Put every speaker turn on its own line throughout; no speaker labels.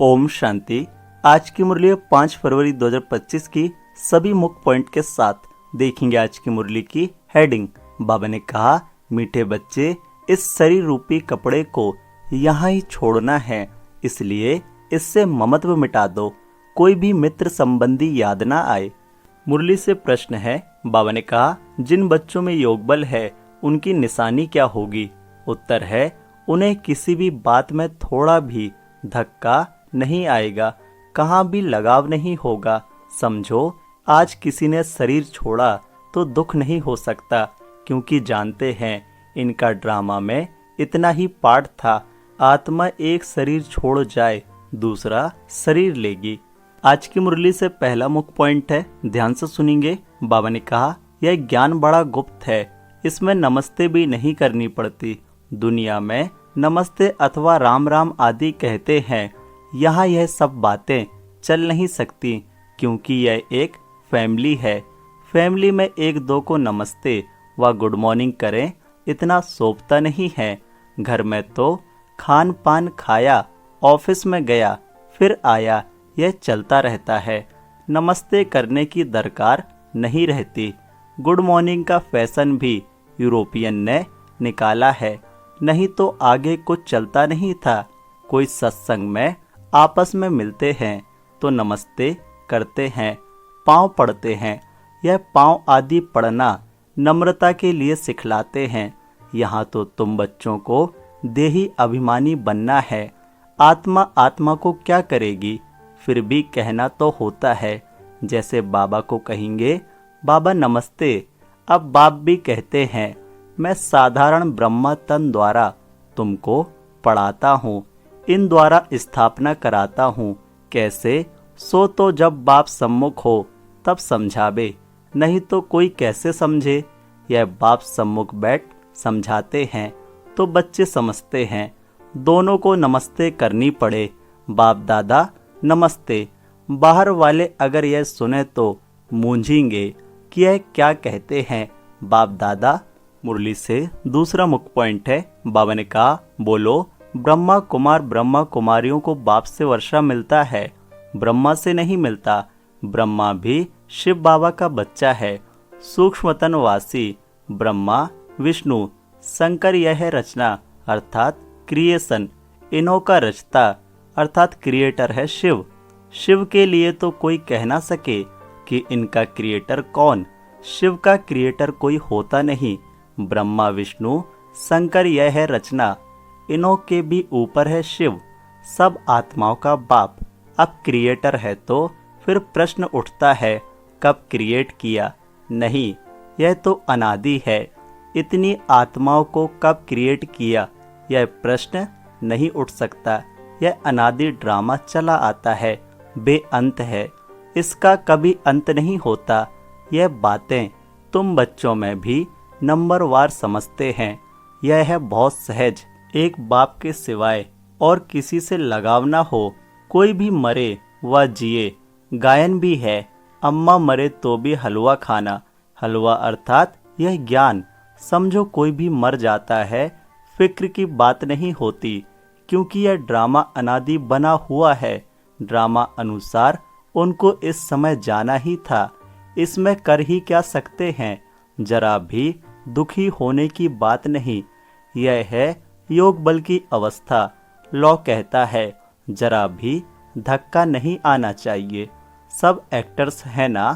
ओम शांति। आज की मुरली 5 फरवरी 2025 की सभी मुख्य पॉइंट के साथ देखेंगे। आज की मुरली की हेडिंग। बाबा ने कहा, मीठे बच्चे, इस शरीर रूपी कपड़े को यहाँ ही छोड़ना है, इसलिए इससे ममत्व मिटा दो, कोई भी मित्र संबंधी याद ना आए। मुरली से प्रश्न है। बाबा ने कहा, जिन बच्चों में योग बल है उनकी निशानी क्या होगी? उत्तर है, उन्हें किसी भी बात में थोड़ा भी धक्का नहीं आएगा, कहाँ भी लगाव नहीं होगा। समझो, आज किसी ने शरीर छोड़ा तो दुख नहीं हो सकता, क्योंकि जानते हैं इनका ड्रामा में इतना ही पार्ट था। आत्मा एक शरीर छोड़ जाए, दूसरा शरीर लेगी। आज की मुरली से पहला मुख्य पॉइंट है, ध्यान से सुनेंगे। बाबा ने कहा, यह ज्ञान बड़ा गुप्त है, इसमें नमस्ते भी नहीं करनी पड़ती। दुनिया में नमस्ते अथवा राम राम आदि कहते हैं, यहाँ यह सब बातें चल नहीं सकती, क्योंकि यह एक फैमिली है। फैमिली में एक दो को नमस्ते व गुड मॉर्निंग करें, इतना सोचता नहीं है। घर में तो खान पान खाया, ऑफिस में गया, फिर आया, यह चलता रहता है। नमस्ते करने की दरकार नहीं रहती। गुड मॉर्निंग का फैशन भी यूरोपियन ने निकाला है, नहीं तो आगे कुछ चलता नहीं था। कोई सत्संग में आपस में मिलते हैं तो नमस्ते करते हैं, पाँव पड़ते हैं। यह पाँव आदि पड़ना नम्रता के लिए सिखलाते हैं। यहाँ तो तुम बच्चों को देही अभिमानी बनना है। आत्मा आत्मा को क्या करेगी? फिर भी कहना तो होता है। जैसे बाबा को कहेंगे, बाबा नमस्ते, अब बाप भी कहते हैं, मैं साधारण ब्रह्मा तन द्वारा तुमको पढ़ाता हूँ, इन द्वारा स्थापना कराता हूँ। कैसे? सो तो जब बाप सम्मुख हो तब समझावे, नहीं तो कोई कैसे समझे। यह बाप सम्मुख बैठ समझाते हैं तो बच्चे समझते हैं। दोनों को नमस्ते करनी पड़े। बाप दादा नमस्ते। बाहर वाले अगर यह सुने तो मूंझेंगे कि यह क्या कहते हैं बाप दादा। मुरली से दूसरा मुख्य पॉइंट है। बाबा ने कहा, बोलो, ब्रह्मा कुमार ब्रह्मा कुमारियों को बाप से वर्षा मिलता है, ब्रह्मा से नहीं मिलता। ब्रह्मा भी शिव बाबा का बच्चा है। सूक्ष्मतन वासी ब्रह्मा विष्णु शंकर, यह है रचना अर्थात क्रिएशन। इन्हों का रचता अर्थात क्रिएटर है शिव। शिव के लिए तो कोई कह ना सके कि इनका क्रिएटर कौन। शिव का क्रिएटर कोई होता नहीं। ब्रह्मा विष्णु शंकर, यह है रचना। इन्हों के भी ऊपर है शिव, सब आत्माओं का बाप। अब क्रिएटर है तो फिर प्रश्न उठता है, कब क्रिएट किया? नहीं, यह तो अनादि है। इतनी आत्माओं को कब क्रिएट किया, यह प्रश्न नहीं उठ सकता। यह अनादि ड्रामा चला आता है, बेअंत है, इसका कभी अंत नहीं होता। यह बातें तुम बच्चों में भी नंबरवार समझते हैं। यह है बहुत सहज। एक बाप के सिवाय और किसी से लगाव ना हो। कोई भी मरे व जिए, गायन भी है। अम्मा मरे तो भी हलवा खाना। हलवा अर्थात यह ज्ञान। समझो, कोई भी मर जाता है, फिक्र की बात नहीं होती, क्योंकि यह ड्रामा अनादि बना हुआ है। ड्रामा अनुसार उनको इस समय जाना ही था। इसमें कर ही क्या सकते हैं? जरा भी दुखी होने की बात नहीं। यह है योग बल की अवस्था। लॉ कहता है, जरा भी धक्का नहीं आना चाहिए। सब एक्टर्स हैं ना,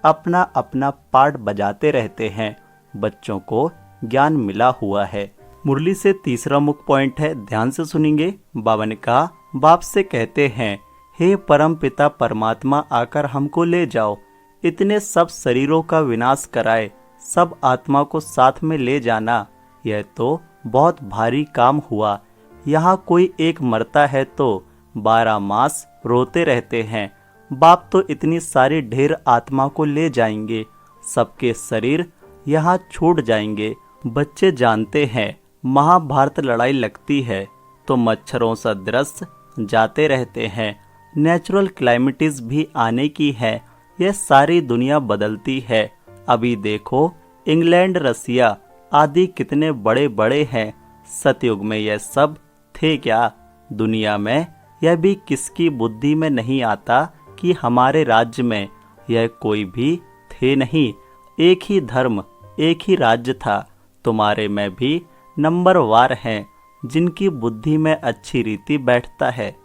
अपना अपना पार्ट बजाते रहते हैं। बच्चों को ज्ञान मिला हुआ है। मुरली से तीसरा मुख्य पॉइंट है, ध्यान से सुनेंगे। बाबा ने कहा, बाप से कहते हैं, हे परम पिता परमात्मा, आकर हमको ले जाओ। इतने सब शरीरों का विनाश कराए, सब आत्मा को साथ में ले जाना, यह तो बहुत भारी काम हुआ। यहाँ कोई एक मरता है तो 12 मास रोते रहते हैं। बाप तो इतनी सारी ढेर आत्मा को ले जाएंगे, सबके शरीर यहाँ छूट जाएंगे। बच्चे जानते हैं, महाभारत लड़ाई लगती है तो मच्छरों सदृश जाते रहते हैं। नेचुरल क्लाइमेटिस भी आने की है। यह सारी दुनिया बदलती है। अभी देखो, इंग्लैंड रसिया आदि कितने बड़े बड़े हैं। सतयुग में यह सब थे क्या? दुनिया में यह भी किसकी बुद्धि में नहीं आता कि हमारे राज्य में यह कोई भी थे नहीं, एक ही धर्म एक ही राज्य था। तुम्हारे में भी नंबरवार हैं जिनकी बुद्धि में अच्छी रीति बैठता है।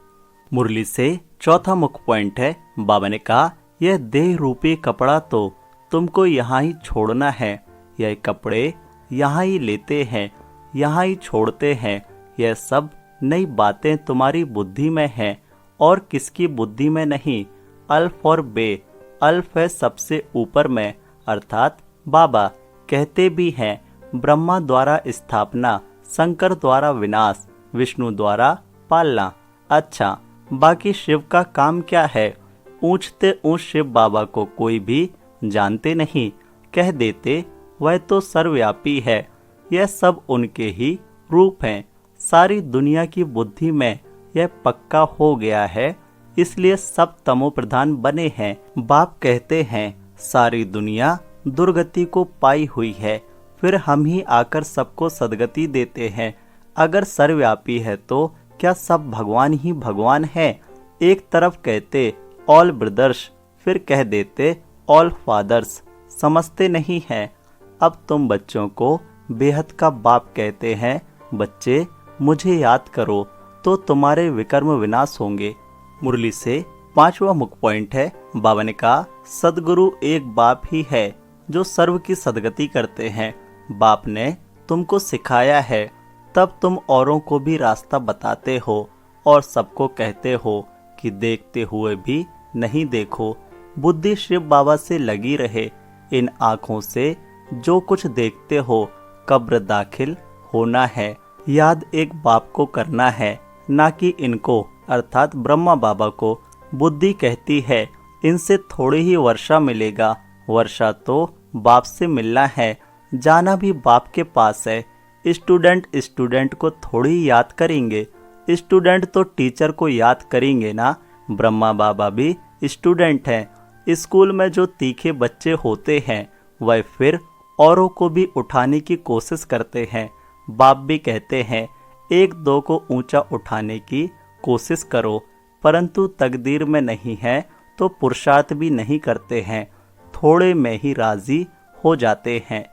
मुरली से चौथा मुख्य पॉइंट है, बाबा ने कहा यह देह रूपी कपड़ा तो तुमको यहाँ ही छोड़ना है। यह कपड़े यहाँ ही लेते हैं, यहाँ ही छोड़ते हैं। यह सब नई बातें तुम्हारी बुद्धि में हैं और किसकी बुद्धि में नहीं। अल्फ और बे, अल्फ है सबसे ऊपर में, अर्थात बाबा कहते भी हैं ब्रह्मा द्वारा स्थापना, शंकर द्वारा विनाश, विष्णु द्वारा पालना। अच्छा, बाकी शिव का काम क्या है? ऊंचते ऊंच शिव बाबा को कोई भी जानते नहीं, कह देते वह तो सर्वव्यापी है। यह सब उनके ही रूप हैं। सारी दुनिया की बुद्धि में यह पक्का हो गया है, इसलिए सब तमो प्रधान बने हैं। बाप कहते हैं सारी दुनिया दुर्गति को पाई हुई है, फिर हम ही आकर सबको सदगति देते हैं। अगर सर्वव्यापी है तो क्या सब भगवान ही भगवान है? एक तरफ कहते ऑल ब्रदर्स, फिर कह देते ऑल फादर्स। समझते नहीं हैं। अब तुम बच्चों को बेहद का बाप कहते हैं, बच्चे मुझे याद करो तो तुम्हारे विकर्म विनाश होंगे। मुरली से पांचवा मुख्य पॉइंट है, बाबा ने कहा सदगुरु एक बाप ही है जो सर्व की सदगति करते हैं। बाप ने तुमको सिखाया है, तब तुम औरों को भी रास्ता बताते हो और सबको कहते हो कि देखते हुए भी नहीं देखो। बुद्धि शिव बाबा से लगी रहे। इन आँखों से जो कुछ देखते हो कब्र दाखिल होना है। याद एक बाप को करना है, ना कि इनको अर्थात ब्रह्मा बाबा को। बुद्धि कहती है इनसे थोड़ी ही वर्षा मिलेगा। वर्षा तो बाप से मिलना है, जाना भी बाप के पास है। स्टूडेंट को थोड़ी याद करेंगे, स्टूडेंट तो टीचर को याद करेंगे ना। ब्रह्मा बाबा भी स्टूडेंट हैं। स्कूल में जो तीखे बच्चे होते हैं वह फिर औरों को भी उठाने की कोशिश करते हैं। बाप भी कहते हैं एक दो को ऊंचा उठाने की कोशिश करो, परंतु तकदीर में नहीं है तो पुरुषार्थ भी नहीं करते हैं, थोड़े में ही राजी हो जाते हैं।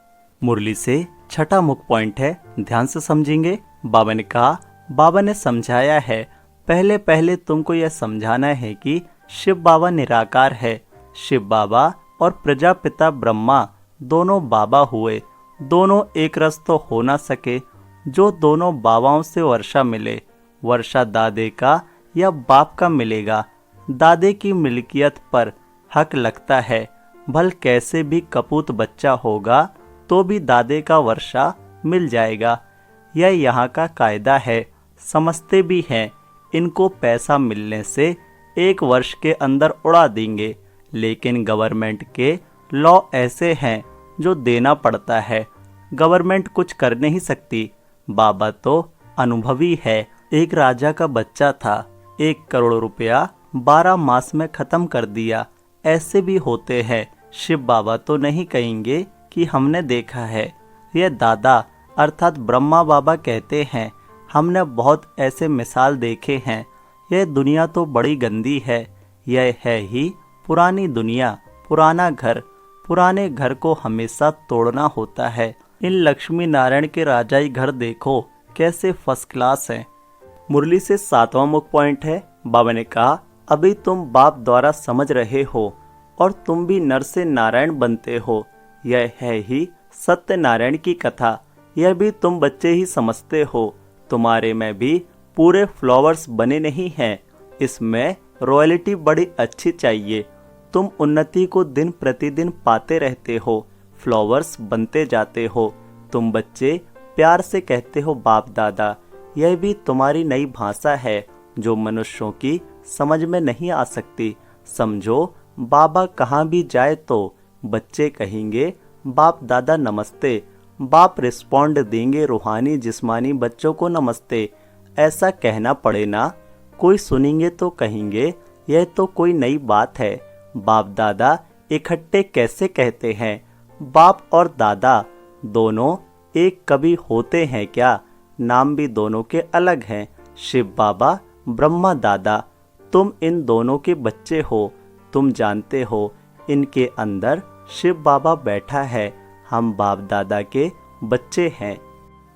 मुरली से छठा मुख्य पॉइंट है, ध्यान से समझेंगे। बाबा ने कहा बाबा ने समझाया है, पहले पहले तुमको यह समझाना है कि शिव बाबा निराकार है। शिव बाबा और प्रजापिता ब्रह्मा दोनों बाबा हुए, दोनों एक रस तो हो ना सके। जो दोनों बाबाओं से वर्षा मिले, वर्षा दादे का या बाप का मिलेगा। दादे की मिल्कियत पर हक लगता है, भल कैसे भी कपूत बच्चा होगा तो भी दादे का वर्षा मिल जाएगा। यह यहाँ का कायदा है, समझते भी हैं। इनको पैसा मिलने से 1 वर्ष के अंदर उड़ा देंगे, लेकिन गवर्नमेंट के लॉ ऐसे हैं जो देना पड़ता है। गवर्नमेंट कुछ कर नहीं सकती। बाबा तो अनुभवी है। एक राजा का बच्चा था, 1 करोड़ रुपया 12 मास में खत्म कर दिया। ऐसे भी होते हैं। शिव बाबा तो नहीं कहेंगे कि हमने देखा है। यह दादा अर्थात ब्रह्मा बाबा कहते हैं हमने बहुत ऐसे मिसाल देखे हैं। यह दुनिया तो बड़ी गंदी है। यह है ही पुरानी दुनिया, पुराना घर। पुराने घर को हमेशा तोड़ना होता है। इन लक्ष्मी नारायण के राजाई घर देखो कैसे फर्स्ट क्लास हैं। मुरली से 7वां मुख्य पॉइंट है, बाबा ने कहा अभी तुम बाप द्वारा समझ रहे हो और तुम भी नर से नारायण बनते हो। यह है ही सत्यनारायण की कथा। यह भी तुम बच्चे ही समझते हो। तुम्हारे में भी पूरे फ्लावर्स बने नहीं हैं। इसमें रॉयल्टी बड़ी अच्छी चाहिए। तुम उन्नति को दिन प्रतिदिन पाते रहते हो, फ्लावर्स बनते जाते हो। तुम बच्चे प्यार से कहते हो बाप दादा। यह भी तुम्हारी नई भाषा है जो मनुष्यों की समझ में नहीं आ सकती। समझो बाबा कहाँ भी जाए तो बच्चे कहेंगे बाप दादा नमस्ते। बाप रिस्पॉन्ड देंगे रूहानी जिस्मानी बच्चों को नमस्ते। ऐसा कहना पड़े ना, कोई सुनेंगे तो कहेंगे यह तो कोई नई बात है। बाप दादा इकट्ठे कैसे कहते हैं? बाप और दादा दोनों एक कभी होते हैं क्या? नाम भी दोनों के अलग हैं। शिव बाबा ब्रह्मा दादा, तुम इन दोनों के बच्चे हो, तुम जानते हो इनके अंदर शिव बाबा बैठा है, हम बाप दादा के बच्चे हैं।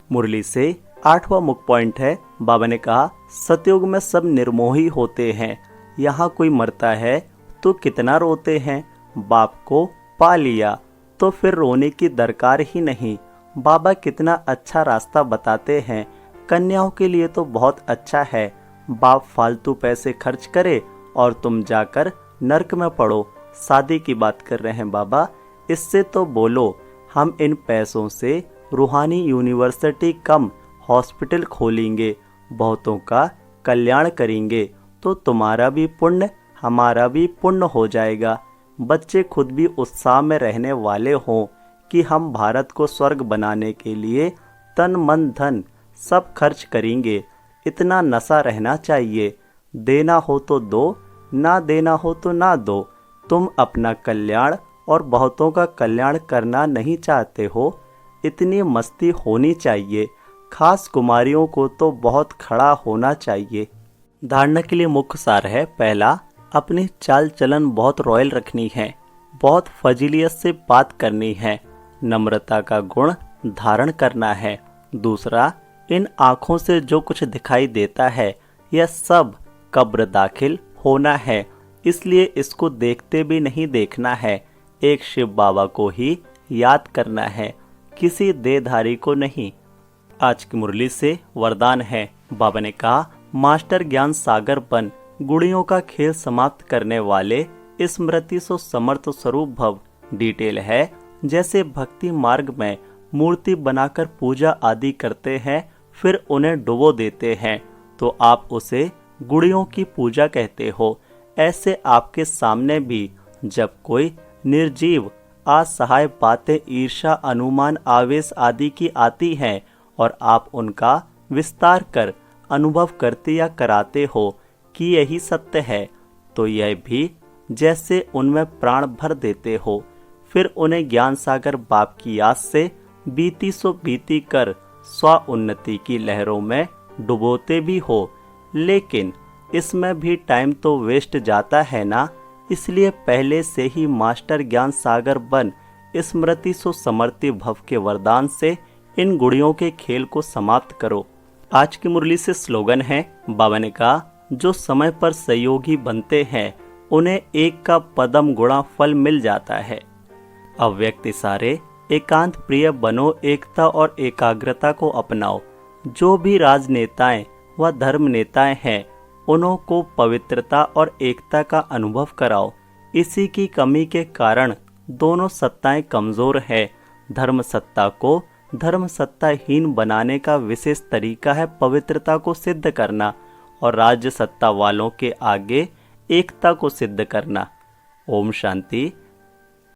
मुरली से 8वां मुख्य पॉइंट है, बाबा ने कहा सतयुग में सब निर्मोही होते हैं, यहाँ कोई मरता है तो कितना रोते हैं, बाप को पा लिया तो फिर रोने की दरकार ही नहीं। बाबा कितना अच्छा रास्ता बताते हैं, कन्याओं के लिए तो बहुत अच्छा है, बाप फालतू पैसे खर्च करे और तुम जाकर नर्क में पड़ो। शादी की बात कर रहे हैं बाबा, इससे तो बोलो हम इन पैसों से रूहानी यूनिवर्सिटी कम हॉस्पिटल खोलेंगे, बहुतों का कल्याण करेंगे, तो तुम्हारा भी पुण्य हमारा भी पुण्य हो जाएगा। बच्चे खुद भी उत्साह में रहने वाले हों कि हम भारत को स्वर्ग बनाने के लिए तन मन धन सब खर्च करेंगे। इतना नशा रहना चाहिए, देना हो तो दो, ना देना हो तो ना दो। तुम अपना कल्याण और बहुतों का कल्याण करना नहीं चाहते हो, इतनी मस्ती होनी चाहिए। खास कुमारियों को तो बहुत खड़ा होना चाहिए। धारणा के लिए मुख्य सार है, पहला, अपनी चाल चलन बहुत रॉयल रखनी है, बहुत फजीलियत से बात करनी है, नम्रता का गुण धारण करना है। दूसरा, इन आँखों से जो कुछ दिखाई देता है यह सब कब्र दाखिल होना है, इसलिए इसको देखते भी नहीं देखना है। एक शिव बाबा को ही याद करना है, किसी देहधारी को नहीं। आज की मुरली से वरदान है, बाबा ने कहा मास्टर ज्ञान सागर बन, गुड़ियों का खेल समाप्त करने वाले स्मृति सो समर्थ स्वरूप भव। डिटेल है, जैसे भक्ति मार्ग में मूर्ति बनाकर पूजा आदि करते हैं फिर उन्हें डुबो देते हैं तो आप उसे गुड़ियों की पूजा कहते हो। ऐसे आपके सामने भी जब कोई निर्जीव असहाय बातें ईर्षा अनुमान आवेश आदि की आती हैं और आप उनका विस्तार कर अनुभव करते या कराते हो कि यही सत्य है, तो यह भी जैसे उनमें प्राण भर देते हो, फिर उन्हें ज्ञान सागर बाप की याद से बीती सो बीती कर स्व उन्नति की लहरों में डुबोते भी हो। लेकिन इसमें भी टाइम तो वेस्ट जाता है ना, इसलिए पहले से ही मास्टर ज्ञान सागर बन स्मृति सो समर्ति भव के वरदान से इन गुड़ियों के खेल को समाप्त करो। आज की मुरली से स्लोगन है, बाबा ने कहा जो समय पर सहयोगी बनते हैं उन्हें एक का पदम गुणा फल मिल जाता है। अव्यक्त इशारे, एकांत प्रिय बनो, एकता और एकाग्रता को अपनाओ। जो भी राजनेताएं व धर्म नेताएं हैं उन्हों को पवित्रता और एकता का अनुभव कराओ। इसी की कमी के कारण दोनों सत्ताएं कमजोर है। धर्म सत्ता को धर्म सत्ताहीन बनाने का विशेष तरीका है पवित्रता को सिद्ध करना और राज्य सत्ता वालों के आगे एकता को सिद्ध करना। ओम शांति।